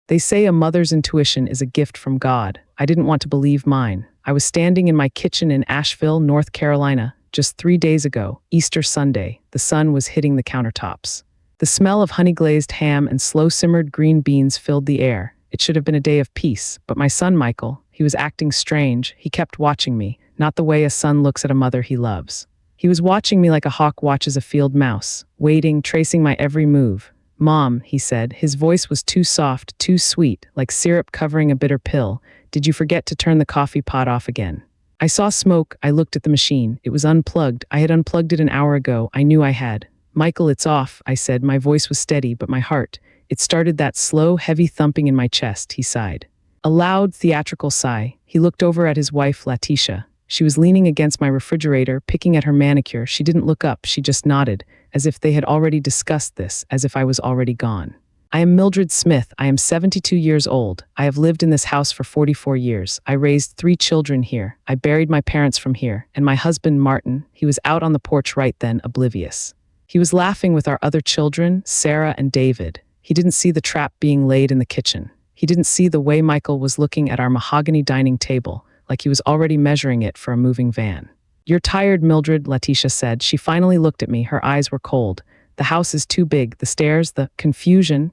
They say a mother's intuition is a gift from God. I didn't want to believe mine. I was standing in my kitchen in Asheville, North Carolina, just 3 days ago, Easter Sunday. The sun was hitting the countertops. The smell of honey-glazed ham and slow-simmered green beans filled the air. It should have been a day of peace, but my son Michael, he was acting strange. He kept watching me, not the way a son looks at a mother he loves. He was watching me like a hawk watches a field mouse, waiting, tracing my every move. "Mom," he said, his voice was too soft, too sweet, like syrup covering a bitter pill. "Did you forget to turn the coffee pot off again?" I saw smoke. I looked at the machine. It was unplugged. I had unplugged it an hour ago. I knew I had. "Michael, it's off," I said. My voice was steady, but my heart, it started that slow, heavy thumping in my chest. He sighed. A loud, theatrical sigh. He looked over at his wife, Letitia. She was leaning against my refrigerator, picking at her manicure. She didn't look up. She just nodded, as if they had already discussed this, as if I was already gone. "I am Mildred Smith. I am 72 years old. I have lived in this house for 44 years. I raised 3 children here. I buried my parents from here. And my husband, Martin, he was out on the porch right then, oblivious. He was laughing with our other children, Sarah and David. He didn't see the trap being laid in the kitchen. He didn't see the way Michael was looking at our mahogany dining table, like he was already measuring it for a moving van. "You're tired, Mildred," Letitia said. She finally looked at me. Her eyes were cold. "The house is too big. The stairs, the confusion.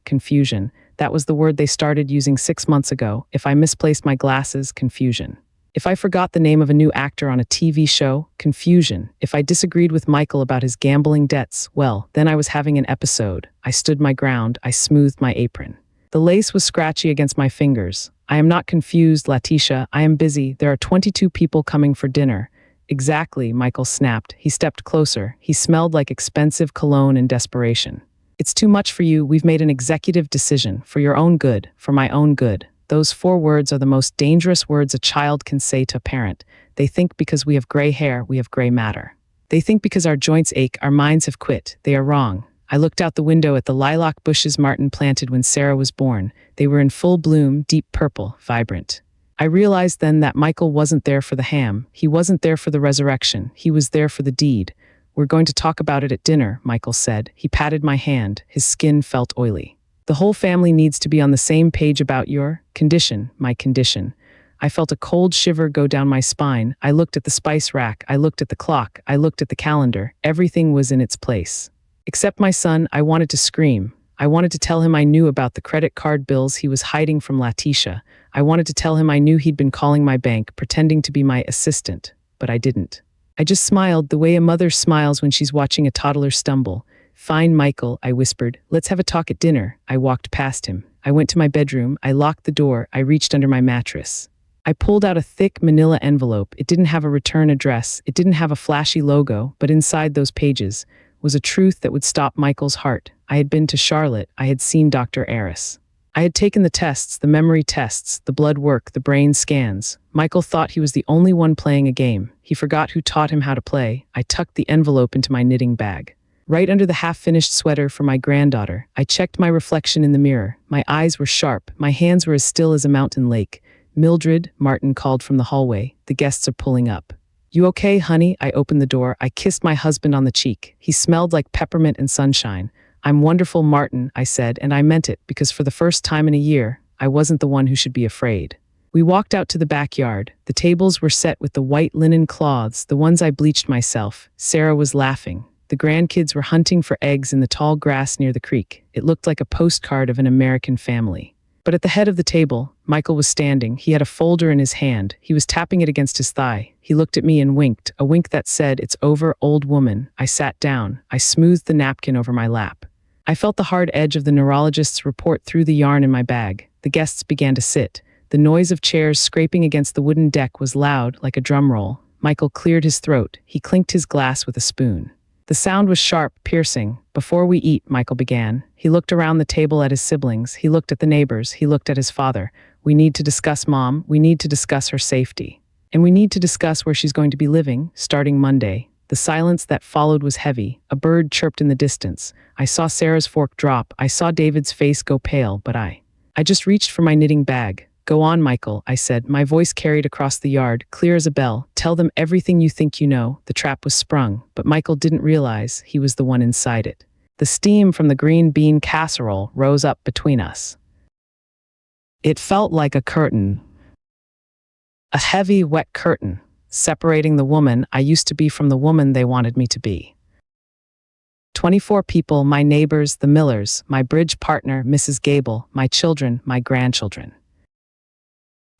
That was the word they started using 6 months ago. If I misplaced my glasses, confusion. If I forgot the name of a new actor on a TV show, confusion. If I disagreed with Michael about his gambling debts, well, then I was having an episode. I stood my ground. I smoothed my apron. The lace was scratchy against my fingers. I am not confused, Letitia. I am busy. There are 22 people coming for dinner." "Exactly," Michael snapped. He stepped closer. He smelled like expensive cologne and desperation. "It's too much for you. We've made an executive decision. For your own good. For my own good." Those 4 words are the most dangerous words a child can say to a parent. They think because we have gray hair, we have gray matter. They think because our joints ache, our minds have quit. They are wrong. I looked out the window at the lilac bushes Martin planted when Sarah was born. They were in full bloom, deep purple, vibrant. I realized then that Michael wasn't there for the ham. He wasn't there for the resurrection. He was there for the deed. "We're going to talk about it at dinner," Michael said. He patted my hand. His skin felt oily. "The whole family needs to be on the same page about your condition, my condition." I felt a cold shiver go down my spine. I looked at the spice rack. I looked at the clock. I looked at the calendar. Everything was in its place. Except my son. I wanted to scream. I wanted to tell him I knew about the credit card bills he was hiding from Letitia. I wanted to tell him I knew he'd been calling my bank, pretending to be my assistant. But I didn't. I just smiled the way a mother smiles when she's watching a toddler stumble. "Fine, Michael," I whispered. "Let's have a talk at dinner." I walked past him. I went to my bedroom. I locked the door. I reached under my mattress. I pulled out a thick manila envelope. It didn't have a return address. It didn't have a flashy logo, but inside those pages was a truth that would stop Michael's heart. I had been to Charlotte. I had seen Dr. Aris. I had taken the tests, the memory tests, the blood work, the brain scans. Michael thought he was the only one playing a game. He forgot who taught him how to play. I tucked the envelope into my knitting bag. Right under the half-finished sweater for my granddaughter, I checked my reflection in the mirror. My eyes were sharp. My hands were as still as a mountain lake. "Mildred," Martin called from the hallway. "The guests are pulling up." "You okay, honey?" I opened the door. I kissed my husband on the cheek. He smelled like peppermint and sunshine. "I'm wonderful, Martin," I said, and I meant it, because for the first time in a year, I wasn't the one who should be afraid. We walked out to the backyard. The tables were set with the white linen cloths, the ones I bleached myself. Sarah was laughing. The grandkids were hunting for eggs in the tall grass near the creek. It looked like a postcard of an American family. But at the head of the table, Michael was standing. He had a folder in his hand. He was tapping it against his thigh. He looked at me and winked, a wink that said, "It's over, old woman." I sat down. I smoothed the napkin over my lap. I felt the hard edge of the neurologist's report through the yarn in my bag. The guests began to sit. The noise of chairs scraping against the wooden deck was loud, like a drum roll. Michael cleared his throat. He clinked his glass with a spoon. The sound was sharp, piercing. "Before we eat," Michael began. He looked around the table at his siblings. He looked at the neighbors. He looked at his father. "We need to discuss Mom. We need to discuss her safety. And we need to discuss where she's going to be living, starting Monday." The silence that followed was heavy. A bird chirped in the distance. I saw Sarah's fork drop. I saw David's face go pale, but I just reached for my knitting bag. "Go on, Michael," I said. My voice carried across the yard, clear as a bell. "Tell them everything you think you know." The trap was sprung, but Michael didn't realize he was the one inside it. The steam from the green bean casserole rose up between us. It felt like a curtain, a heavy, wet curtain, separating the woman I used to be from the woman they wanted me to be. 24 people, my neighbors, the Millers, my bridge partner, Mrs. Gable, my children, my grandchildren.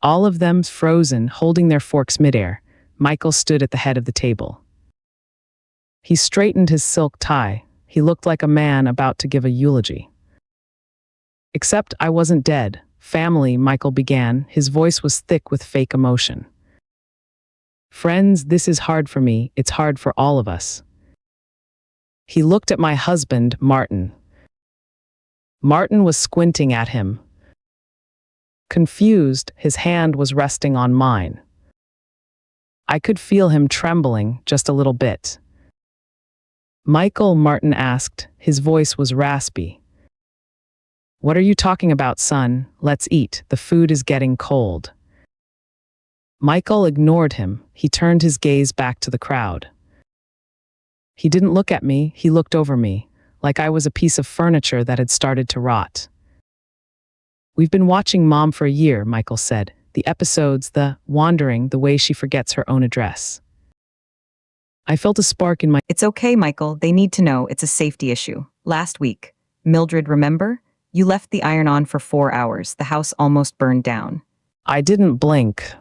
All of them frozen, holding their forks midair. Michael stood at the head of the table. He straightened his silk tie. He looked like a man about to give a eulogy. Except I wasn't dead. Family, Michael began. His voice was thick with fake emotion. Friends, this is hard for me. It's hard for all of us. He looked at my husband, Martin. Martin was squinting at him. Confused, his hand was resting on mine. I could feel him trembling just a little bit. Michael, Martin asked. His voice was raspy. What are you talking about, son? Let's eat. The food is getting cold. Michael ignored him. He turned his gaze back to the crowd. He didn't look at me, he looked over me, like I was a piece of furniture that had started to rot. We've been watching Mom for a year, Michael said. The episodes, the wandering, the way she forgets her own address. I felt a spark in my... It's okay, Michael. They need to know it's a safety issue. Last week, Mildred, remember? You left the iron on for 4 hours. The house almost burned down. I didn't blink.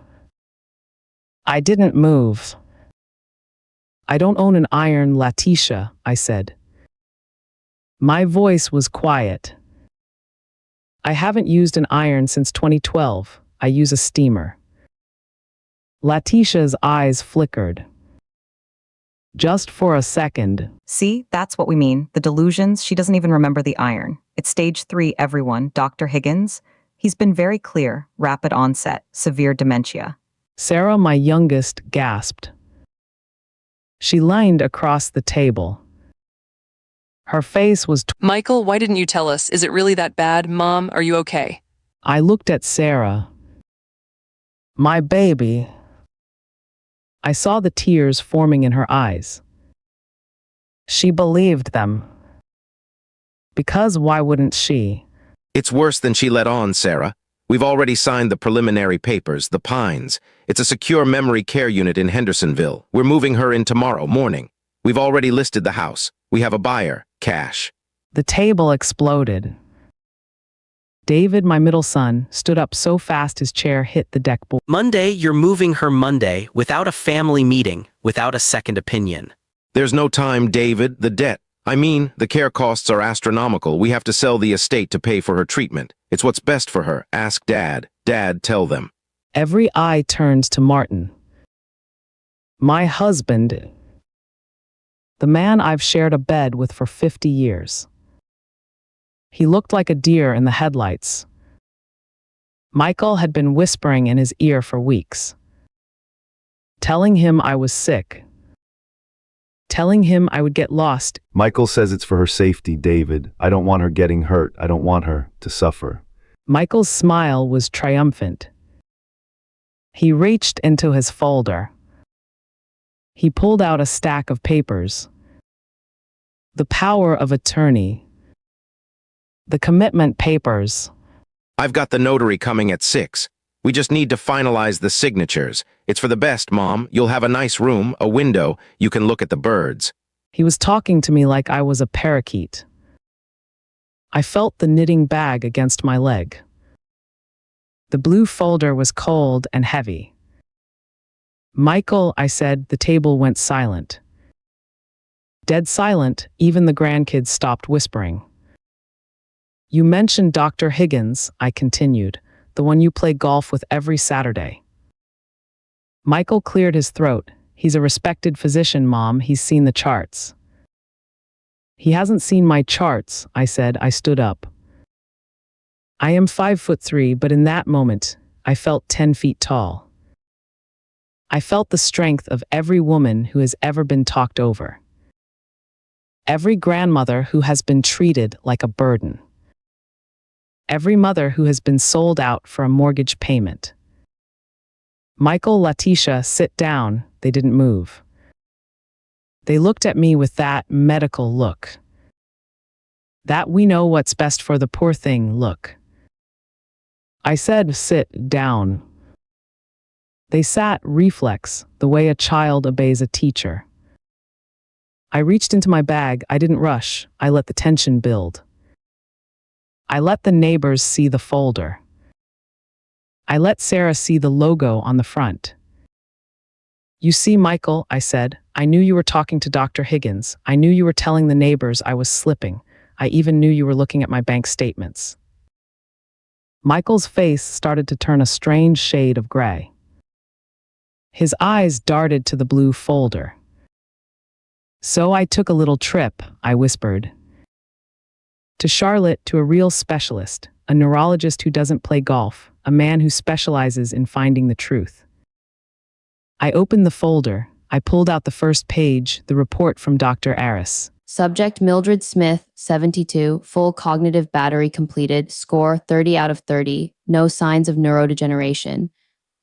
I didn't move. I don't own an iron, Letitia, I said. My voice was quiet. I haven't used an iron since 2012. I use a steamer. Letitia's eyes flickered. Just for a second. See, that's what we mean. The delusions, she doesn't even remember the iron. It's stage 3, everyone. Dr. Higgins, he's been very clear. Rapid onset, severe dementia. Sarah, my youngest, gasped. She leaned across the table. Her face was... Michael, why didn't you tell us? Is it really that bad? Mom, are you okay? I looked at Sarah. My baby. I saw the tears forming in her eyes. She believed them. Because why wouldn't she? It's worse than she let on, Sarah. We've already signed the preliminary papers, the Pines. It's a secure memory care unit in Hendersonville. We're moving her in tomorrow morning. We've already listed the house. We have a buyer, cash. The table exploded. David, my middle son, stood up so fast his chair hit the deck board. Monday, you're moving her Monday without a family meeting, without a second opinion. There's no time, David. The debt. I mean, the care costs are astronomical. We have to sell the estate to pay for her treatment. It's what's best for her. Ask Dad. Dad, tell them. Every eye turned to Martin. My husband. The man I've shared a bed with for 50 years. He looked like a deer in the headlights. Michael had been whispering in his ear for weeks. Telling him I was sick. Telling him I would get lost. Michael says it's for her safety, David. I don't want her getting hurt. I don't want her to suffer. Michael's smile was triumphant. He reached into his folder. He pulled out a stack of papers. The power of attorney. The commitment papers. I've got the notary coming at 6. We just need to finalize the signatures. It's for the best, Mom. You'll have a nice room, a window. You can look at the birds. He was talking to me like I was a parakeet. I felt the knitting bag against my leg. The blue folder was cold and heavy. Michael, I said. The table went silent. Dead silent, even the grandkids stopped whispering. You mentioned Dr. Higgins, I continued, the one you play golf with every Saturday. Michael cleared his throat. He's a respected physician, Mom. He's seen the charts. He hasn't seen my charts, I said. I stood up. I am 5'3", but in that moment, I felt 10 feet tall. I felt the strength of every woman who has ever been talked over. Every grandmother who has been treated like a burden. Every mother who has been sold out for a mortgage payment. Michael, Letitia, sit down. They didn't move. They looked at me with that medical look. That we know what's best for the poor thing look. I said, sit down. They sat, reflex, the way a child obeys a teacher. I reached into my bag. I didn't rush. I let the tension build. I let the neighbors see the folder. I let Sarah see the logo on the front. You see, Michael, I said, I knew you were talking to Dr. Higgins. I knew you were telling the neighbors I was slipping. I even knew you were looking at my bank statements. Michael's face started to turn a strange shade of gray. His eyes darted to the blue folder. So I took a little trip, I whispered. To Charlotte, to a real specialist, a neurologist who doesn't play golf, a man who specializes in finding the truth. I opened the folder. I pulled out the first page, the report from Dr. Aris. Subject Mildred Smith, 72, full cognitive battery completed, score 30 out of 30, no signs of neurodegeneration.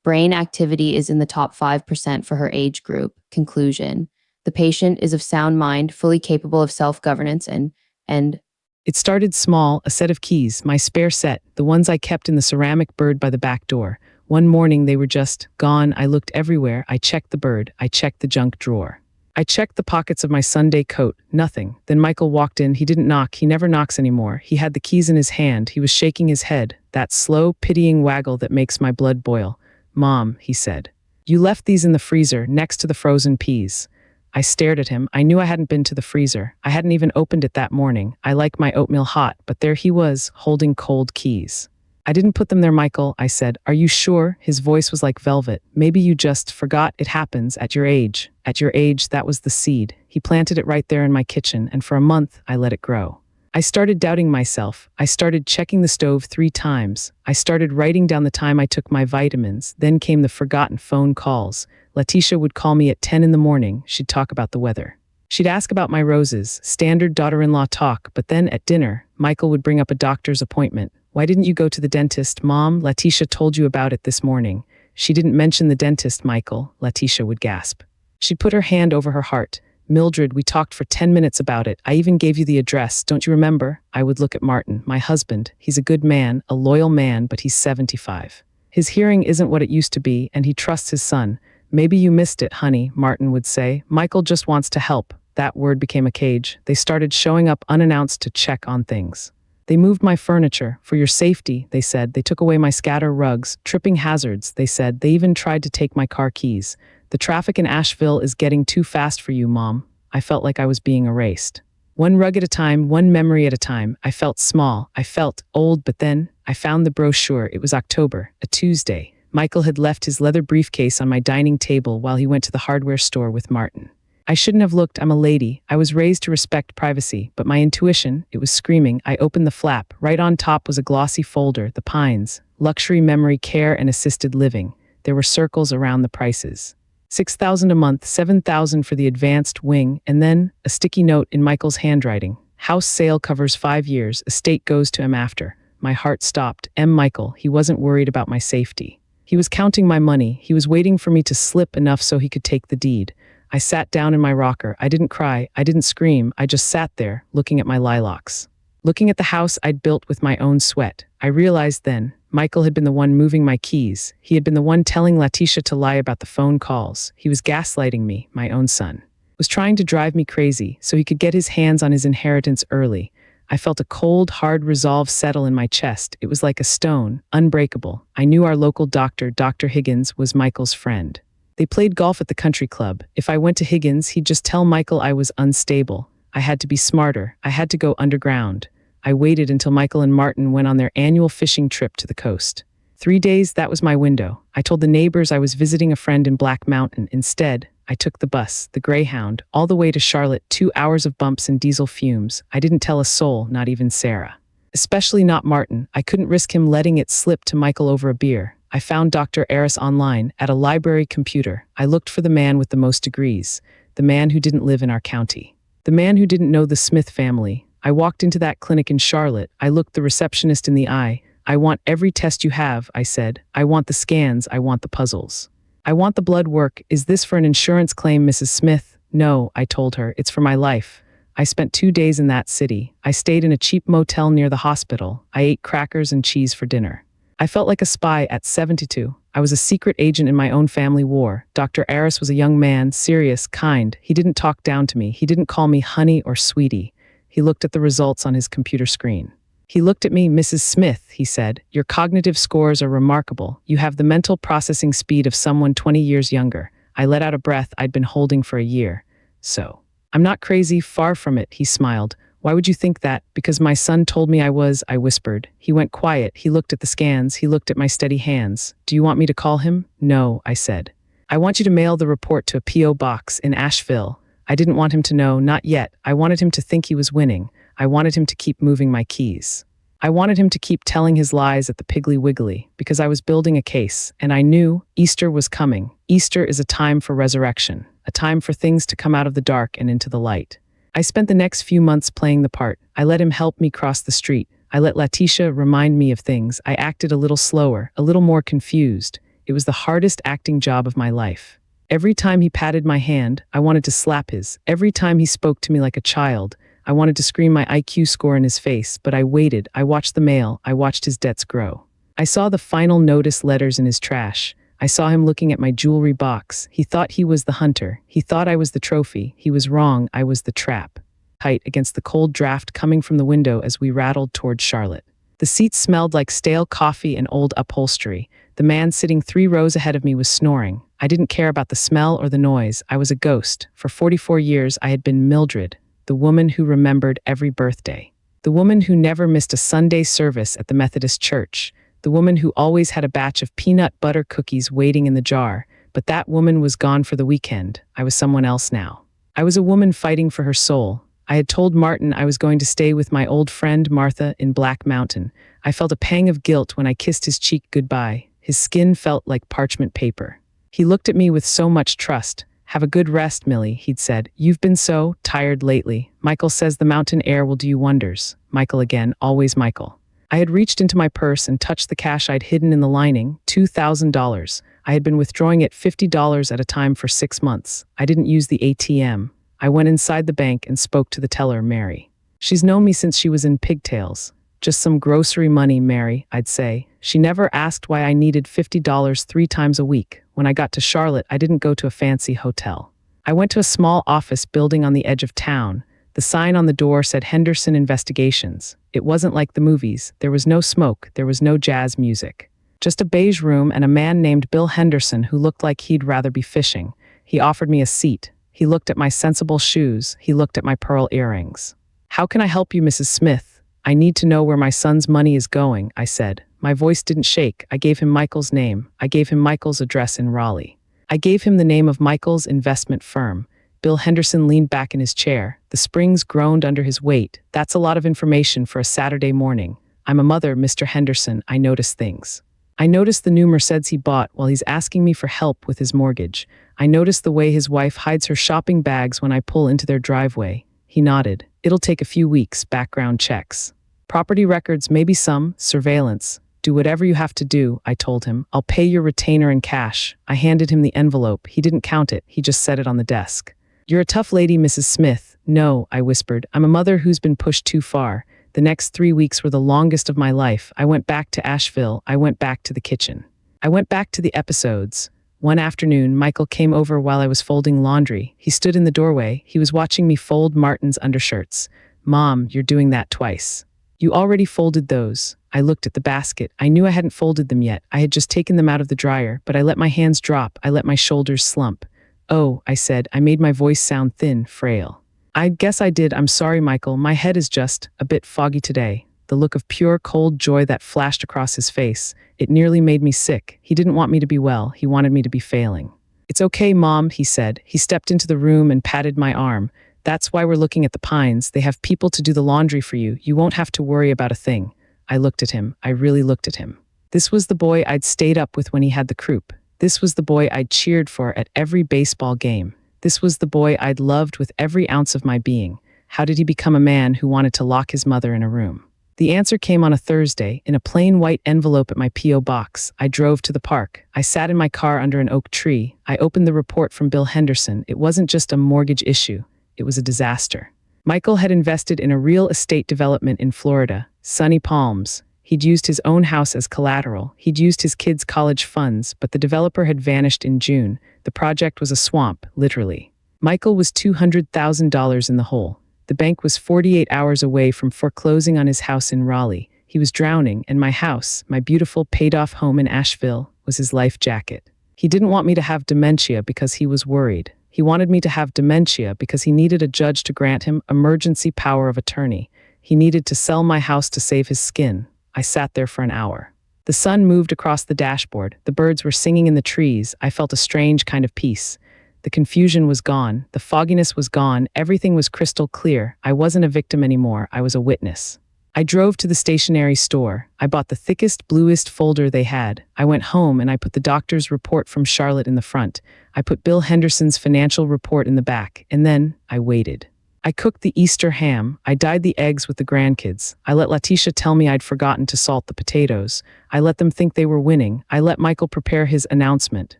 Brain activity is in the top 5% for her age group. Conclusion. The patient is of sound mind, fully capable of self-governance and It started small, a set of keys, my spare set, the ones I kept in the ceramic bird by the back door. One morning they were just gone. I looked everywhere. I checked the bird. I checked the junk drawer. I checked the pockets of my Sunday coat. Nothing. Then Michael walked in. He didn't knock. He never knocks anymore. He had the keys in his hand. He was shaking his head. That slow, pitying waggle that makes my blood boil. Mom, he said. You left these in the freezer next to the frozen peas. I stared at him. I knew I hadn't been to the freezer. I hadn't even opened it that morning. I like my oatmeal hot, but there he was, holding cold keys. I didn't put them there, Michael, I said. Are you sure? His voice was like velvet. Maybe you just forgot. It happens at your age. At your age, that was the seed. He planted it right there in my kitchen, and for a month, I let it grow. I started doubting myself. I started checking the stove 3 times. I started writing down the time I took my vitamins. Then came the forgotten phone calls. Letitia would call me at 10 in the morning. She'd talk about the weather. She'd ask about my roses, standard daughter-in-law talk, but then at dinner, Michael would bring up a doctor's appointment. Why didn't you go to the dentist, Mom? Letitia told you about it this morning. She didn't mention the dentist, Michael, Letitia would gasp. She'd put her hand over her heart. Mildred, we talked for 10 minutes about it. I even gave you the address. Don't you remember? I would look at Martin, my husband. He's a good man, a loyal man, but he's 75. His hearing isn't what it used to be, and he trusts his son. Maybe you missed it, honey, Martin would say. Michael just wants to help. That word became a cage. They started showing up unannounced to check on things. They moved my furniture. For your safety, they said. They took away my scatter rugs. Tripping hazards, they said. They even tried to take my car keys. The traffic in Asheville is getting too fast for you, Mom. I felt like I was being erased. One rug at a time, one memory at a time. I felt small. I felt old, but then I found the brochure. It was October, a Tuesday. Michael had left his leather briefcase on my dining table while he went to the hardware store with Martin. I shouldn't have looked. I'm a lady. I was raised to respect privacy, but my intuition, it was screaming. I opened the flap. Right on top was a glossy folder, The Pines, Luxury Memory Care and Assisted Living. There were circles around the prices. $6,000 a month, $7,000 for the advanced wing, and then a sticky note in Michael's handwriting. House sale covers 5 years. Estate goes to him after. My heart stopped. Michael, he wasn't worried about my safety. He was counting my money. He was waiting for me to slip enough so he could take the deed. I sat down in my rocker. I didn't cry. I didn't scream. I just sat there, looking at my lilacs. Looking at the house I'd built with my own sweat. I realized then, Michael had been the one moving my keys. He had been the one telling Letitia to lie about the phone calls. He was gaslighting me, my own son. Was trying to drive me crazy so he could get his hands on his inheritance early. I felt a cold, hard resolve settle in my chest. It was like a stone, unbreakable. I knew our local doctor, Dr. Higgins, was Michael's friend. They played golf at the country club. If I went to Higgins, he'd just tell Michael I was unstable. I had to be smarter. I had to go underground. I waited until Michael and Martin went on their annual fishing trip to the coast. 3 days, that was my window. I told the neighbors I was visiting a friend in Black Mountain. Instead, I took the bus, the Greyhound, all the way to Charlotte, 2 hours of bumps and diesel fumes. I didn't tell a soul, not even Sarah. Especially not Martin. I couldn't risk him letting it slip to Michael over a beer. I found Dr. Aris online, at a library computer. I looked for the man with the most degrees, the man who didn't live in our county, the man who didn't know the Smith family. I walked into that clinic in Charlotte. I looked the receptionist in the eye. I want every test you have, I said. I want the scans. I want the puzzles. I want the blood work. Is this for an insurance claim, Mrs. Smith? No, I told her. It's for my life. I spent 2 days in that city. I stayed in a cheap motel near the hospital. I ate crackers and cheese for dinner. I felt like a spy at 72. I was a secret agent in my own family war. Dr. Aris was a young man, serious, kind. He didn't talk down to me. He didn't call me honey or sweetie. He looked at the results on his computer screen. He looked at me. Mrs. Smith, he said, your cognitive scores are remarkable. You have the mental processing speed of someone 20 years younger. I let out a breath I'd been holding for a year. So, I'm not crazy, far from it, he smiled. Why would you think that? Because my son told me I was, I whispered. He went quiet. He looked at the scans. He looked at my steady hands. Do you want me to call him? No, I said. I want you to mail the report to a P.O. box in Asheville. I didn't want him to know, not yet. I wanted him to think he was winning. I wanted him to keep moving my keys. I wanted him to keep telling his lies at the Piggly Wiggly, because I was building a case, and I knew Easter was coming. Easter is a time for resurrection, a time for things to come out of the dark and into the light. I spent the next few months playing the part. I let him help me cross the street. I let Letitia remind me of things. I acted a little slower, a little more confused. It was the hardest acting job of my life. Every time he patted my hand, I wanted to slap his. Every time he spoke to me like a child, I wanted to scream my IQ score in his face, but I waited. I watched the mail. I watched his debts grow. I saw the final notice letters in his trash. I saw him looking at my jewelry box. He thought he was the hunter. He thought I was the trophy. He was wrong. I was the trap. Tight against the cold draft coming from the window as we rattled toward Charlotte. The seats smelled like stale coffee and old upholstery. The man sitting 3 rows ahead of me was snoring. I didn't care about the smell or the noise. I was a ghost. For 44 years, I had been Mildred, the woman who remembered every birthday. The woman who never missed a Sunday service at the Methodist church. The woman who always had a batch of peanut butter cookies waiting in the jar. But that woman was gone for the weekend. I was someone else now. I was a woman fighting for her soul. I had told Martin I was going to stay with my old friend Martha in Black Mountain. I felt a pang of guilt when I kissed his cheek goodbye. His skin felt like parchment paper. He looked at me with so much trust. Have a good rest, Millie, he'd said. You've been so tired lately. Michael says the mountain air will do you wonders. Michael again, always Michael. I had reached into my purse and touched the cash I'd hidden in the lining, $2,000. I had been withdrawing it $50 at a time for 6 months. I didn't use the ATM. I went inside the bank and spoke to the teller, Mary. She's known me since she was in pigtails. Just some grocery money, Mary, I'd say. She never asked why I needed $50 3 times a week. When I got to Charlotte, I didn't go to a fancy hotel. I went to a small office building on the edge of town. The sign on the door said Henderson Investigations. It wasn't like the movies. There was no smoke. There was no jazz music. Just a beige room and a man named Bill Henderson who looked like he'd rather be fishing. He offered me a seat. He looked at my sensible shoes. He looked at my pearl earrings. How can I help you, Mrs. Smith? I need to know where my son's money is going, I said. My voice didn't shake. I gave him Michael's name. I gave him Michael's address in Raleigh. I gave him the name of Michael's investment firm. Bill Henderson leaned back in his chair. The springs groaned under his weight. That's a lot of information for a Saturday morning. I'm a mother, Mr. Henderson. I notice things. I noticed the new Mercedes he bought while he's asking me for help with his mortgage. I noticed the way his wife hides her shopping bags when I pull into their driveway. He nodded. It'll take a few weeks, background checks. Property records, maybe some, surveillance. Do whatever you have to do, I told him. I'll pay your retainer in cash. I handed him the envelope. He didn't count it. He just set it on the desk. You're a tough lady, Mrs. Smith. No, I whispered. I'm a mother who's been pushed too far. The next 3 weeks were the longest of my life. I went back to Asheville. I went back to the kitchen. I went back to the episodes. One afternoon, Michael came over while I was folding laundry. He stood in the doorway. He was watching me fold Martin's undershirts. Mom, you're doing that twice. You already folded those. I looked at the basket. I knew I hadn't folded them yet. I had just taken them out of the dryer, but I let my hands drop. I let my shoulders slump. Oh, I said. I made my voice sound thin, frail. I guess I did. I'm sorry, Michael. My head is just a bit foggy today. The look of pure, cold joy that flashed across his face. It nearly made me sick. He didn't want me to be well. He wanted me to be failing. It's okay, Mom, he said. He stepped into the room and patted my arm. That's why we're looking at the Pines. They have people to do the laundry for you. You won't have to worry about a thing. I looked at him. I really looked at him. This was the boy I'd stayed up with when he had the croup. This was the boy I'd cheered for at every baseball game. This was the boy I'd loved with every ounce of my being. How did he become a man who wanted to lock his mother in a room? The answer came on a Thursday, in a plain white envelope at my P.O. box. I drove to the park. I sat in my car under an oak tree. I opened the report from Bill Henderson. It wasn't just a mortgage issue. It was a disaster. Michael had invested in a real estate development in Florida, Sunny Palms. He'd used his own house as collateral. He'd used his kids' college funds, but the developer had vanished in June. The project was a swamp, literally. Michael was $200,000 in the hole. The bank was 48 hours away from foreclosing on his house in Raleigh. He was drowning, and my house, my beautiful paid-off home in Asheville, was his life jacket. He didn't want me to have dementia because he was worried. He wanted me to have dementia because he needed a judge to grant him emergency power of attorney. He needed to sell my house to save his skin. I sat there for an hour. The sun moved across the dashboard. The birds were singing in the trees. I felt a strange kind of peace. The confusion was gone. The fogginess was gone. Everything was crystal clear. I wasn't a victim anymore. I was a witness. I drove to the stationery store. I bought the thickest, bluest folder they had. I went home and I put the doctor's report from Charlotte in the front. I put Bill Henderson's financial report in the back. And then I waited. I cooked the Easter ham. I dyed the eggs with the grandkids. I let Letitia tell me I'd forgotten to salt the potatoes. I let them think they were winning. I let Michael prepare his announcement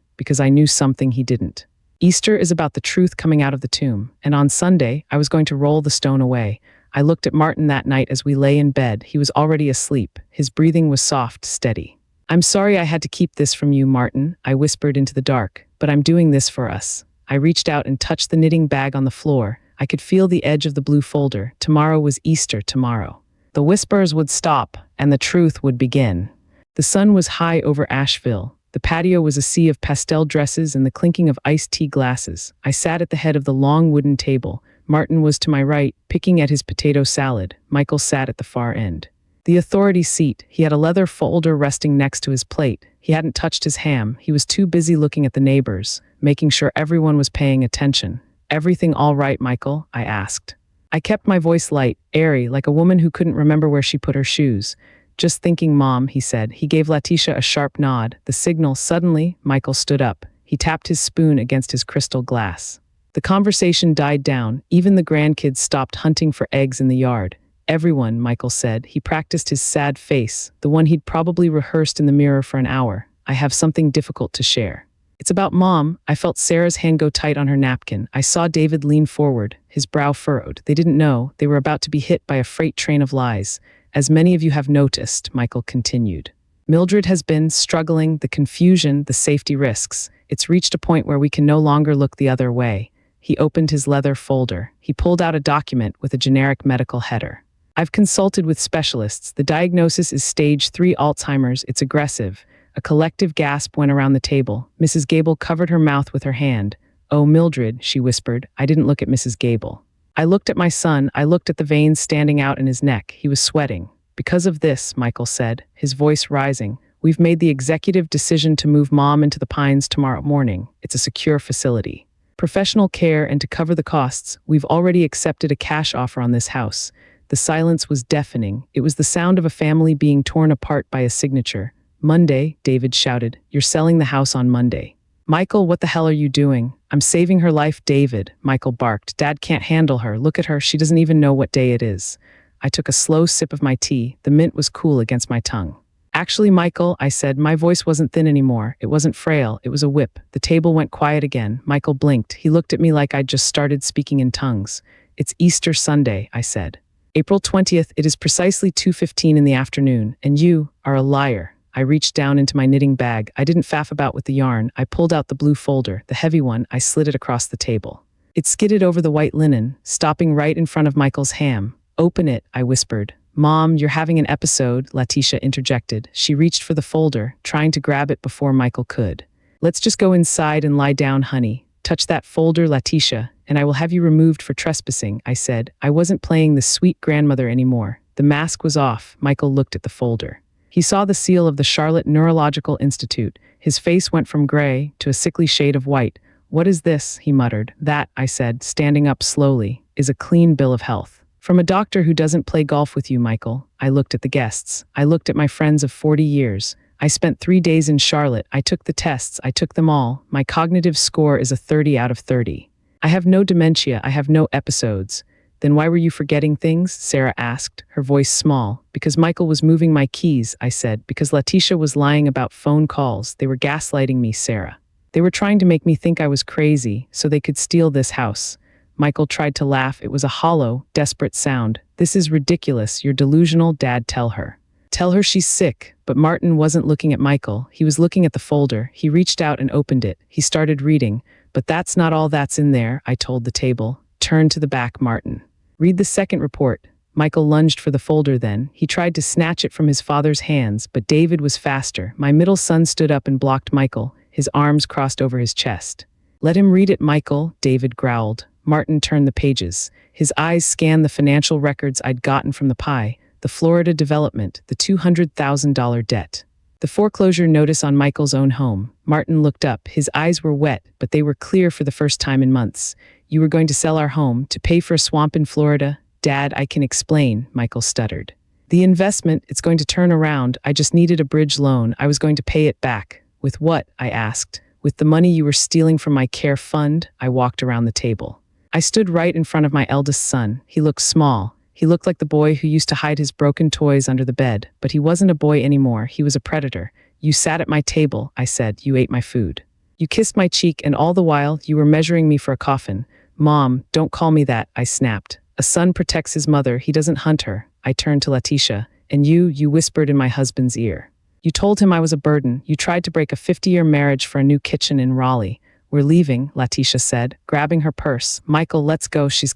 because I knew something he didn't. Easter is about the truth coming out of the tomb. And on Sunday, I was going to roll the stone away. I looked at Martin that night as we lay in bed. He was already asleep. His breathing was soft, steady. "I'm sorry I had to keep this from you, Martin," I whispered into the dark, "but I'm doing this for us." I reached out and touched the knitting bag on the floor. I could feel the edge of the blue folder. Tomorrow was Easter tomorrow. The whispers would stop, and the truth would begin. The sun was high over Asheville. The patio was a sea of pastel dresses and the clinking of iced tea glasses. I sat at the head of the long wooden table. Martin was to my right, picking at his potato salad. Michael sat at the far end. The authority seat. He had a leather folder resting next to his plate. He hadn't touched his ham. He was too busy looking at the neighbors, making sure everyone was paying attention. "Everything all right, Michael?" I asked. I kept my voice light, airy, like a woman who couldn't remember where she put her shoes. "Just thinking, Mom," he said. He gave Letitia a sharp nod. The signal. Suddenly, Michael stood up. He tapped his spoon against his crystal glass. The conversation died down. Even the grandkids stopped hunting for eggs in the yard. "Everyone," Michael said. He practiced his sad face, the one he'd probably rehearsed in the mirror for an hour. "I have something difficult to share. It's about Mom." I felt Sarah's hand go tight on her napkin. I saw David lean forward, his brow furrowed. They didn't know. They were about to be hit by a freight train of lies. "As many of you have noticed," Michael continued, "Mildred has been struggling, the confusion, the safety risks. It's reached a point where we can no longer look the other way." He opened his leather folder. He pulled out a document with a generic medical header. "I've consulted with specialists. The diagnosis is stage 3 Alzheimer's. It's aggressive." A collective gasp went around the table. Mrs. Gable covered her mouth with her hand. "Oh, Mildred," she whispered. I didn't look at Mrs. Gable. I looked at my son. I looked at the veins standing out in his neck. He was sweating. "Because of this," Michael said, his voice rising, "we've made the executive decision to move Mom into the Pines tomorrow morning. It's a secure facility. Professional care, and to cover the costs, we've already accepted a cash offer on this house." The silence was deafening. It was the sound of a family being torn apart by a signature. "Monday," David shouted. "You're selling the house on Monday." "Michael, what the hell are you doing?" "I'm saving her life, David," Michael barked. "Dad can't handle her. Look at her. She doesn't even know what day it is." I took a slow sip of my tea. The mint was cool against my tongue. "Actually, Michael," I said, my voice wasn't thin anymore. It wasn't frail. It was a whip. The table went quiet again. Michael blinked. He looked at me like I'd just started speaking in tongues. "It's Easter Sunday," I said. "April 20th, it is precisely 2:15 in the afternoon, and you are a liar." I reached down into my knitting bag. I didn't faff about with the yarn. I pulled out the blue folder, the heavy one. I slid it across the table. It skidded over the white linen, stopping right in front of Michael's ham. "Open it," I whispered. "Mom, you're having an episode," Letitia interjected. She reached for the folder, trying to grab it before Michael could. "Let's just go inside and lie down, honey. Touch that folder, Letitia, and I will have you removed for trespassing," I said. I wasn't playing the sweet grandmother anymore. The mask was off. Michael looked at the folder. He saw the seal of the Charlotte Neurological Institute. His face went from gray to a sickly shade of white. "What is this?" he muttered. "That," I said, standing up slowly, "is a clean bill of health. From a doctor who doesn't play golf with you, Michael." I looked at the guests. I looked at my friends of 40 years. I spent 3 days in Charlotte. I took the tests. I took them all. My cognitive score is a 30 out of 30. I have no dementia. I have no episodes. "Then why were you forgetting things?" Sarah asked, her voice small. "Because Michael was moving my keys," I said. "Because Letitia was lying about phone calls. They were gaslighting me, Sarah. They were trying to make me think I was crazy, so they could steal this house." Michael tried to laugh. It was a hollow, desperate sound. "This is ridiculous. You're delusional, Dad, tell her." Tell her she's sick. But Martin wasn't looking at Michael. He was looking at the folder. He reached out and opened it. He started reading. But that's not all that's in there, I told the table. Turn to the back, Martin. Read the second report. Michael lunged for the folder then. He tried to snatch it from his father's hands, but David was faster. My middle son stood up and blocked Michael, his arms crossed over his chest. Let him read it, Michael, David growled. Martin turned the pages. His eyes scanned the financial records I'd gotten from the pie, the Florida development, the $200,000 debt. The foreclosure notice on Michael's own home. Martin looked up. His eyes were wet, but they were clear for the first time in months. You were going to sell our home to pay for a swamp in Florida? Dad, I can explain, Michael stuttered. The investment, it's going to turn around. I just needed a bridge loan. I was going to pay it back. With what? I asked. With the money you were stealing from my care fund? I walked around the table. I stood right in front of my eldest son. He looked small. He looked like the boy who used to hide his broken toys under the bed, but he wasn't a boy anymore. He was a predator. You sat at my table, I said. You ate my food. You kissed my cheek, and all the while, you were measuring me for a coffin. Mom, don't call me that, I snapped. A son protects his mother. He doesn't hunt her. I turned to Letitia. And you whispered in my husband's ear. You told him I was a burden. You tried to break a 50-year marriage for a new kitchen in Raleigh. We're leaving, Letitia said, grabbing her purse. Michael, let's go. She's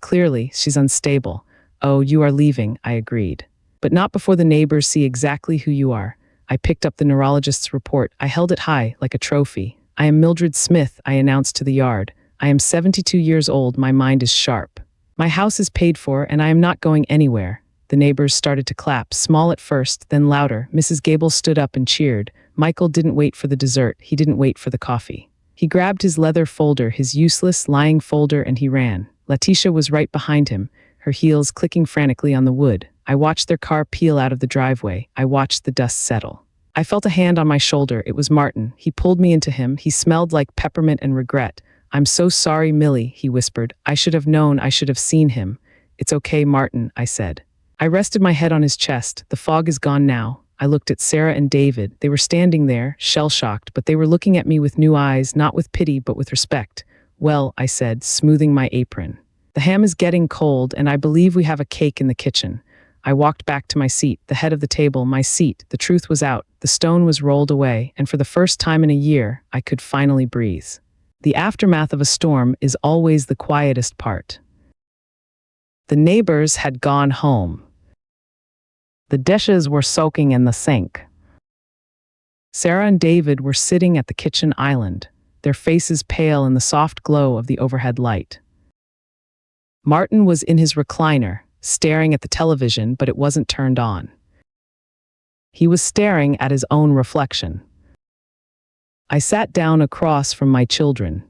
unstable. Oh, you are leaving, I agreed. But not before the neighbors see exactly who you are. I picked up the neurologist's report. I held it high, like a trophy. I am Mildred Smith, I announced to the yard. I am 72 years old. My mind is sharp. My house is paid for, and I am not going anywhere. The neighbors started to clap, small at first, then louder. Mrs. Gable stood up and cheered. Michael didn't wait for the dessert. He didn't wait for the coffee. He grabbed his leather folder, his useless, lying folder, and he ran. Letitia was right behind him, her heels clicking frantically on the wood. I watched their car peel out of the driveway. I watched the dust settle. I felt a hand on my shoulder. It was Martin. He pulled me into him. He smelled like peppermint and regret. I'm so sorry, Millie, he whispered. I should have known. I should have seen him. It's okay, Martin, I said. I rested my head on his chest. The fog is gone now. I looked at Sarah and David. They were standing there, shell-shocked, but they were looking at me with new eyes, not with pity, but with respect. Well, I said, smoothing my apron. The ham is getting cold, and I believe we have a cake in the kitchen. I walked back to my seat, the head of the table, my seat. The truth was out. The stone was rolled away, and for the first time in a year, I could finally breathe. The aftermath of a storm is always the quietest part. The neighbors had gone home. The dishes were soaking in the sink. Sarah and David were sitting at the kitchen island, their faces pale in the soft glow of the overhead light. Martin was in his recliner, staring at the television, but it wasn't turned on. He was staring at his own reflection. I sat down across from my children.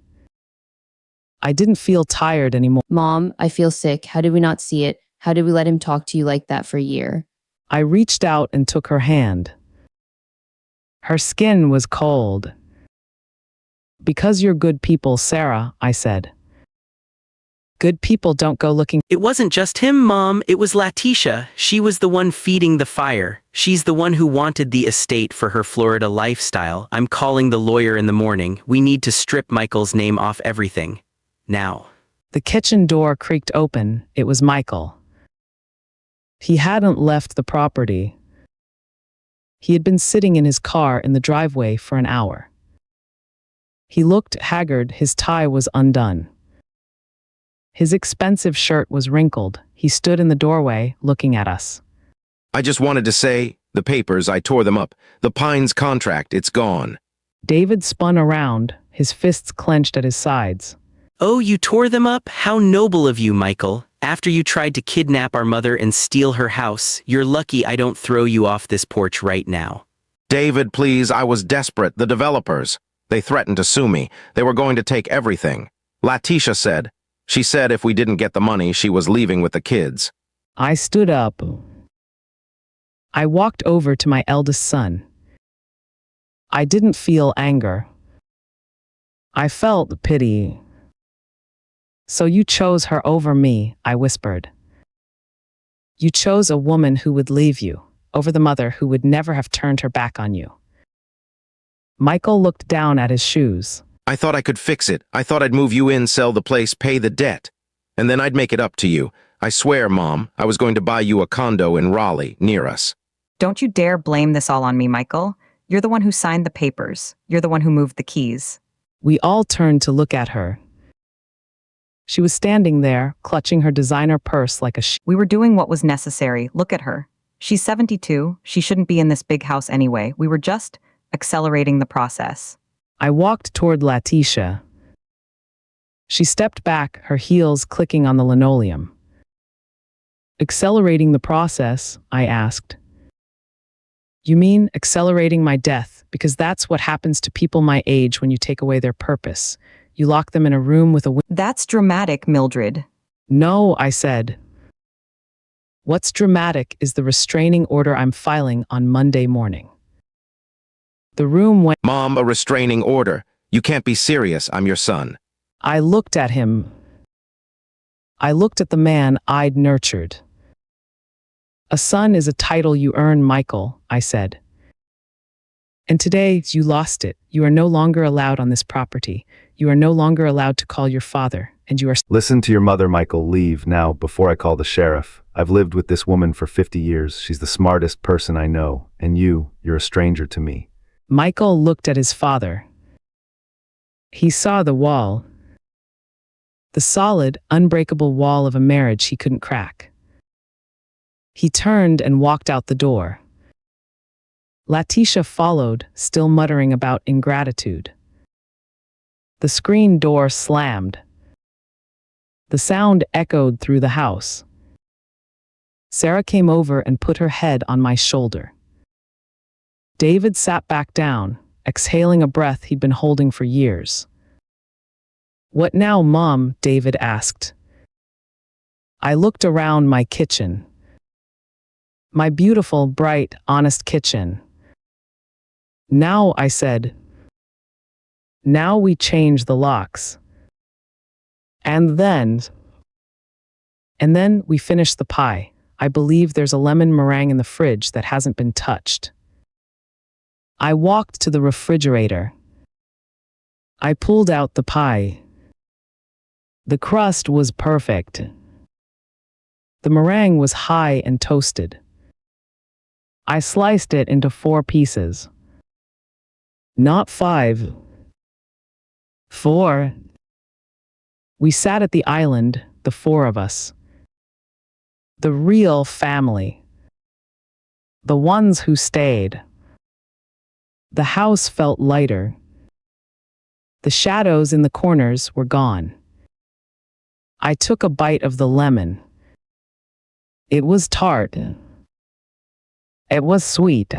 I didn't feel tired anymore. Mom, I feel sick. How did we not see it? How did we let him talk to you like that for a year? I reached out and took her hand. Her skin was cold. Because you're good people, Sarah, I said. Good people don't go looking. It wasn't just him, Mom. It was Letitia. She was the one feeding the fire. She's the one who wanted the estate for her Florida lifestyle. I'm calling the lawyer in the morning. We need to strip Michael's name off everything. Now. The kitchen door creaked open. It was Michael. He hadn't left the property. He had been sitting in his car in the driveway for an hour. He looked haggard. His tie was undone. His expensive shirt was wrinkled. He stood in the doorway, looking at us. I just wanted to say, the papers, I tore them up. The Pines contract, it's gone. David spun around, his fists clenched at his sides. Oh, you tore them up? How noble of you, Michael. After you tried to kidnap our mother and steal her house, you're lucky I don't throw you off this porch right now. David, please, I was desperate. The developers. They threatened to sue me. They were going to take everything. Letitia said. She said if we didn't get the money, she was leaving with the kids. I stood up. I walked over to my eldest son. I didn't feel anger. I felt pity. So you chose her over me, I whispered. You chose a woman who would leave you, over the mother who would never have turned her back on you. Michael looked down at his shoes. I thought I could fix it. I thought I'd move you in, sell the place, pay the debt. And then I'd make it up to you. I swear, Mom, I was going to buy you a condo in Raleigh, near us. Don't you dare blame this all on me, Michael. You're the one who signed the papers. You're the one who moved the keys. We all turned to look at her. She was standing there, clutching her designer purse like a We were doing what was necessary. Look at her. She's 72. She shouldn't be in this big house anyway. We were just accelerating the process. I walked toward Letitia. She stepped back, her heels clicking on the linoleum. Accelerating the process, I asked. You mean accelerating my death, because that's what happens to people my age when you take away their purpose. You lock them in a room with a That's dramatic, Mildred. No, I said. What's dramatic is the restraining order I'm filing on Monday morning. The room went. Mom, a restraining order. You can't be serious. I'm your son. I looked at him. I looked at the man I'd nurtured. A son is a title you earn, Michael, I said. And today, you lost it. You are no longer allowed on this property. You are no longer allowed to call your father, and you are. Listen to your mother, Michael. Leave now before I call the sheriff. I've lived with this woman for 50 years. She's the smartest person I know. And you're a stranger to me. Michael looked at his father. He saw the wall. The solid, unbreakable wall of a marriage he couldn't crack. He turned and walked out the door. Letitia followed, still muttering about ingratitude. The screen door slammed. The sound echoed through the house. Sarah came over and put her head on my shoulder. David sat back down, exhaling a breath he'd been holding for years. What now, Mom? David asked. I looked around my kitchen. My beautiful, bright, honest kitchen. Now, I said. Now we change the locks. And then we finish the pie. I believe there's a lemon meringue in the fridge that hasn't been touched. I walked to the refrigerator. I pulled out the pie. The crust was perfect. The meringue was high and toasted. I sliced it into 4 pieces. Not 5. 4. We sat at the island, the 4 of us. The real family. The ones who stayed. The house felt lighter. The shadows in the corners were gone. I took a bite of the lemon. It was tart. It was sweet.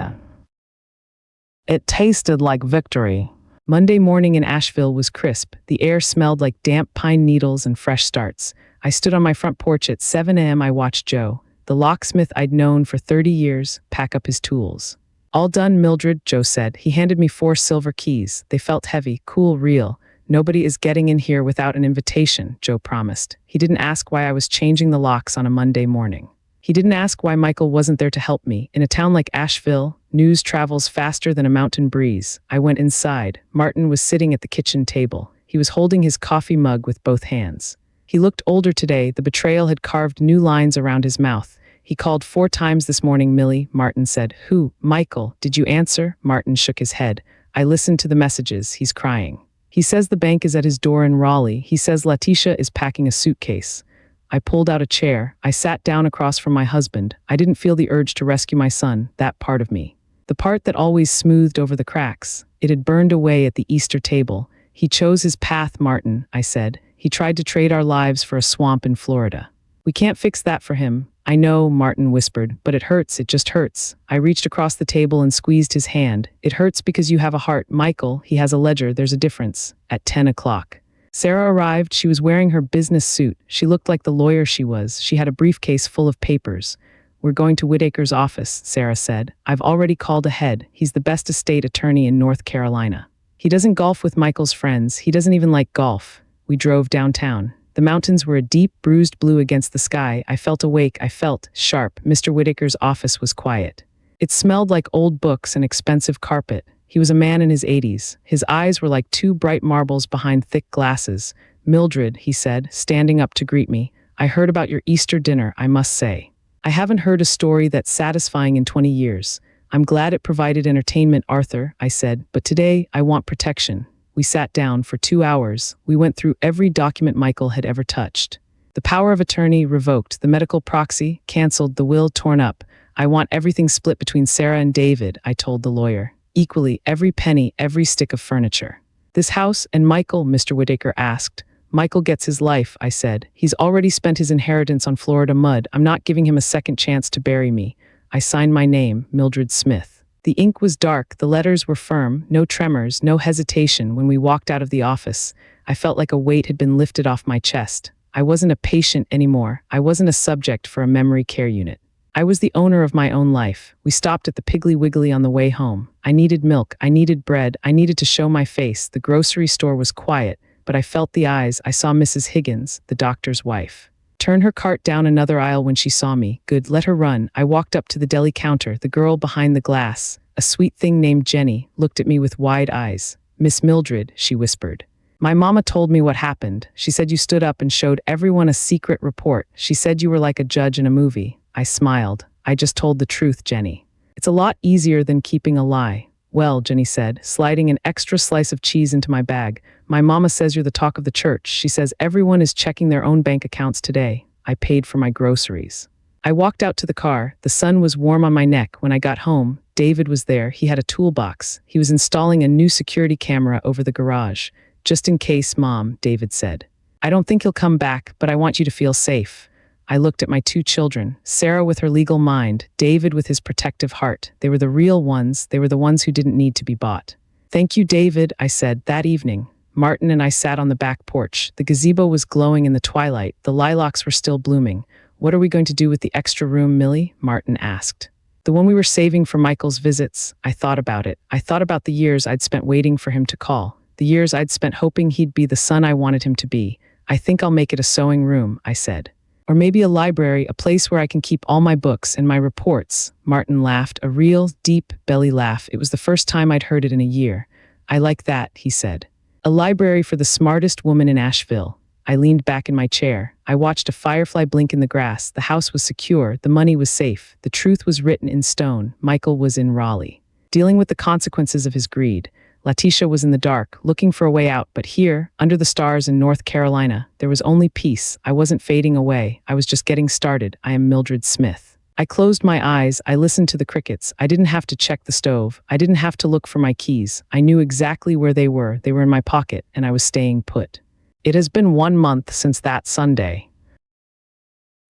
It tasted like victory. Monday morning in Asheville was crisp. The air smelled like damp pine needles and fresh starts. I stood on my front porch at 7 a.m. I watched Joe, the locksmith I'd known for 30 years, pack up his tools. All done, Mildred, Joe said. He handed me 4 silver keys. They felt heavy, cool, real. Nobody is getting in here without an invitation, Joe promised. He didn't ask why I was changing the locks on a Monday morning. He didn't ask why Michael wasn't there to help me. In a town like Asheville, news travels faster than a mountain breeze. I went inside. Martin was sitting at the kitchen table. He was holding his coffee mug with both hands. He looked older today. The betrayal had carved new lines around his mouth. He called 4 times this morning, Millie, Martin said. Who? Michael. Did you answer? Martin shook his head. I listened to the messages. He's crying. He says the bank is at his door in Raleigh. He says Letitia is packing a suitcase. I pulled out a chair. I sat down across from my husband. I didn't feel the urge to rescue my son, that part of me. The part that always smoothed over the cracks. It had burned away at the Easter table. He chose his path, Martin, I said. He tried to trade our lives for a swamp in Florida. We can't fix that for him. I know, Martin whispered, but it hurts. It just hurts. I reached across the table and squeezed his hand. It hurts because you have a heart. Michael, he has a ledger. There's a difference. At 10 o'clock. Sarah arrived. She was wearing her business suit. She looked like the lawyer she was. She had a briefcase full of papers. We're going to Whitaker's office, Sarah said. I've already called ahead. He's the best estate attorney in North Carolina. He doesn't golf with Michael's friends. He doesn't even like golf. We drove downtown. The mountains were a deep, bruised blue against the sky. I felt awake. I felt sharp. Mr. Whitaker's office was quiet. It smelled like old books and expensive carpet. He was a man in his 80s. His eyes were like 2 bright marbles behind thick glasses. Mildred, he said, standing up to greet me, I heard about your Easter dinner, I must say. I haven't heard a story that's satisfying in 20 years. I'm glad it provided entertainment, Arthur, I said, but today I want protection. We sat down for 2 hours. We went through every document Michael had ever touched. The power of attorney revoked, the medical proxy canceled, the will torn up. I want everything split between Sarah and David, I told the lawyer. Equally, every penny, every stick of furniture. This house and Michael, Mr. Whitaker asked. Michael gets his life, I said. He's already spent his inheritance on Florida mud. I'm not giving him a second chance to bury me. I signed my name, Mildred Smith. The ink was dark, the letters were firm, no tremors, no hesitation. When we walked out of the office, I felt like a weight had been lifted off my chest. I wasn't a patient anymore. I wasn't a subject for a memory care unit. I was the owner of my own life. We stopped at the Piggly Wiggly on the way home. I needed milk, I needed bread, I needed to show my face. The grocery store was quiet, but I felt the eyes. I saw Mrs. Higgins, the doctor's wife. Turn her cart down another aisle when she saw me. Good, let her run. I walked up to the deli counter. The girl behind the glass, a sweet thing named Jenny, looked at me with wide eyes. Miss Mildred, she whispered. My mama told me what happened. She said you stood up and showed everyone a secret report. She said you were like a judge in a movie. I smiled. I just told the truth, Jenny. It's a lot easier than keeping a lie. Well, Jenny said, sliding an extra slice of cheese into my bag. My mama says you're the talk of the church. She says everyone is checking their own bank accounts today. I paid for my groceries. I walked out to the car. The sun was warm on my neck. When I got home, David was there. He had a toolbox. He was installing a new security camera over the garage. Just in case, Mom, David said. I don't think he'll come back, but I want you to feel safe. I looked at my 2 children, Sarah with her legal mind, David with his protective heart. They were the real ones. They were the ones who didn't need to be bought. Thank you, David, I said. That evening, Martin and I sat on the back porch. The gazebo was glowing in the twilight. The lilacs were still blooming. What are we going to do with the extra room, Millie? Martin asked. The one we were saving for Michael's visits. I thought about it. I thought about the years I'd spent waiting for him to call. The years I'd spent hoping he'd be the son I wanted him to be. I think I'll make it a sewing room, I said. Or maybe a library, a place where I can keep all my books and my reports. Martin laughed, a real, deep belly laugh. It was the first time I'd heard it in a year. I like that, he said. A library for the smartest woman in Asheville. I leaned back in my chair. I watched a firefly blink in the grass. The house was secure. The money was safe. The truth was written in stone. Michael was in Raleigh, dealing with the consequences of his greed. Letitia was in the dark, looking for a way out, but here, under the stars in North Carolina, there was only peace. I wasn't fading away. I was just getting started. I am Mildred Smith. I closed my eyes. I listened to the crickets. I didn't have to check the stove. I didn't have to look for my keys. I knew exactly where they were. They were in my pocket, and I was staying put. It has been 1 month since that Sunday.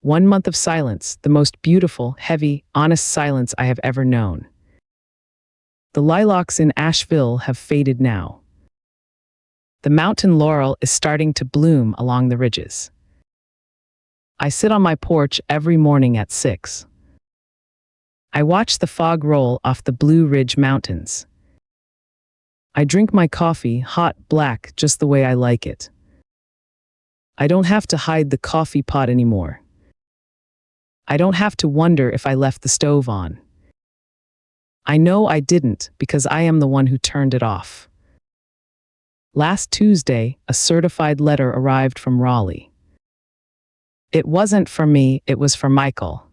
1 month of silence, the most beautiful, heavy, honest silence I have ever known. The lilacs in Asheville have faded now. The mountain laurel is starting to bloom along the ridges. I sit on my porch every morning at 6. I watch the fog roll off the Blue Ridge Mountains. I drink my coffee, hot, black, just the way I like it. I don't have to hide the coffee pot anymore. I don't have to wonder if I left the stove on. I know I didn't because I am the one who turned it off. Last Tuesday, a certified letter arrived from Raleigh. It wasn't for me, it was for Michael.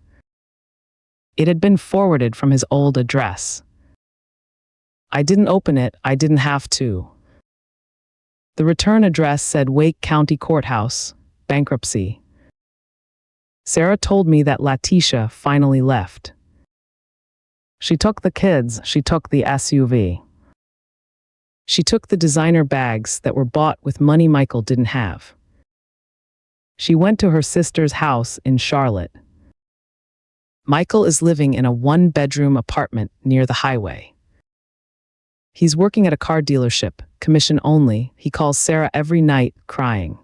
It had been forwarded from his old address. I didn't open it, I didn't have to. The return address said Wake County Courthouse, bankruptcy. Sarah told me that Letitia finally left. She took the kids, she took the SUV. She took the designer bags that were bought with money Michael didn't have. She went to her sister's house in Charlotte. Michael is living in a 1-bedroom apartment near the highway. He's working at a car dealership, commission only. He calls Sarah every night, crying.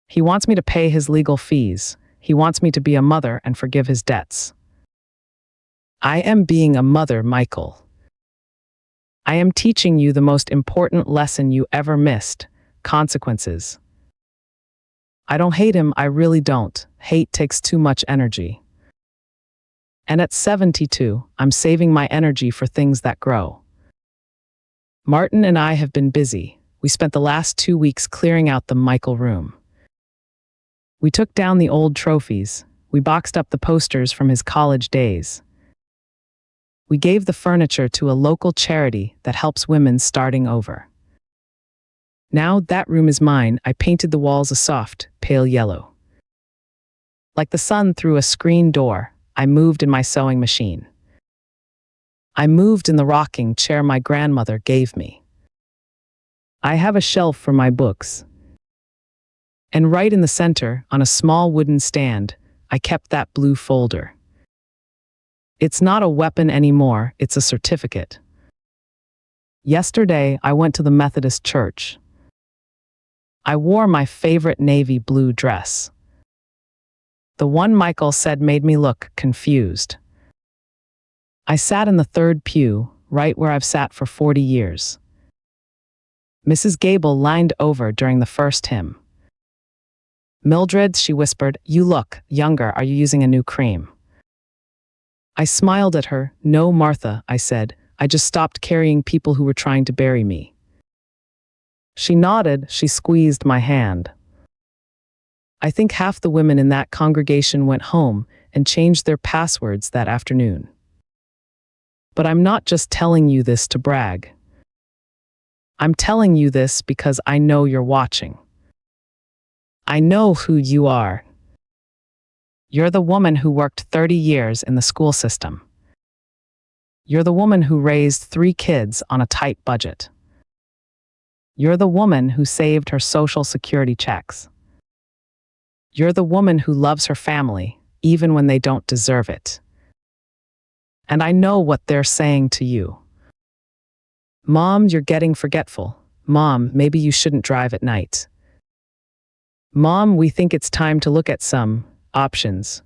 He wants me to pay his legal fees. He wants me to be a mother and forgive his debts. I am being a mother, Michael. I am teaching you the most important lesson you ever missed, consequences. I don't hate him, I really don't. Hate takes too much energy. And at 72, I'm saving my energy for things that grow. Martin and I have been busy. We spent the last 2 weeks clearing out the Michael room. We took down the old trophies. We boxed up the posters from his college days. We gave the furniture to a local charity that helps women starting over. Now that room is mine. I painted the walls a soft, pale yellow. Like the sun through a screen door, I moved in my sewing machine. I moved in the rocking chair my grandmother gave me. I have a shelf for my books. And right in the center, on a small wooden stand, I kept that blue folder. It's not a weapon anymore, it's a certificate. Yesterday, I went to the Methodist church. I wore my favorite navy blue dress. The one Michael said made me look confused. I sat in the third pew, right where I've sat for 40 years. Mrs. Gable leaned over during the first hymn. Mildred, she whispered, you look younger. Are you using a new cream? I smiled at her. No, Martha, I said. I just stopped carrying people who were trying to bury me. She nodded. She squeezed my hand. I think half the women in that congregation went home and changed their passwords that afternoon. But I'm not just telling you this to brag. I'm telling you this because I know you're watching. I know who you are. You're the woman who worked 30 years in the school system. You're the woman who raised 3 kids on a tight budget. You're the woman who saved her Social Security checks. You're the woman who loves her family, even when they don't deserve it. And I know what they're saying to you. Mom, you're getting forgetful. Mom, maybe you shouldn't drive at night. Mom, we think it's time to look at some options.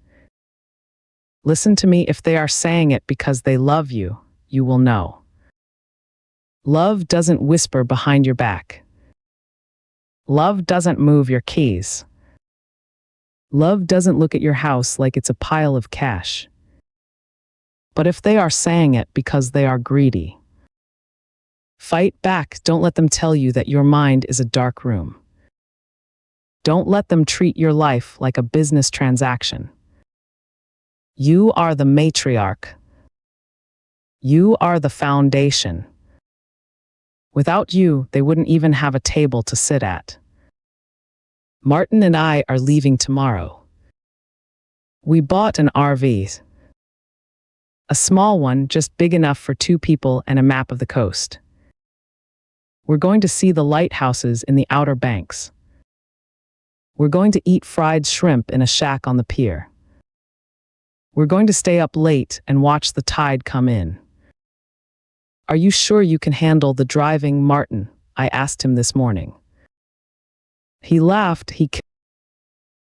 Listen to me. If they are saying it because they love you, you will know. Love doesn't whisper behind your back. Love doesn't move your keys. Love doesn't look at your house like it's a pile of cash. But if they are saying it because they are greedy, fight back. Don't let them tell you that your mind is a dark room. Don't let them treat your life like a business transaction. You are the matriarch. You are the foundation. Without you, they wouldn't even have a table to sit at. Martin and I are leaving tomorrow. We bought an RV. A small one, just big enough for 2 people and a map of the coast. We're going to see the lighthouses in the Outer Banks. We're going to eat fried shrimp in a shack on the pier. We're going to stay up late and watch the tide come in. Are you sure you can handle the driving, Martin? I asked him this morning. He laughed. He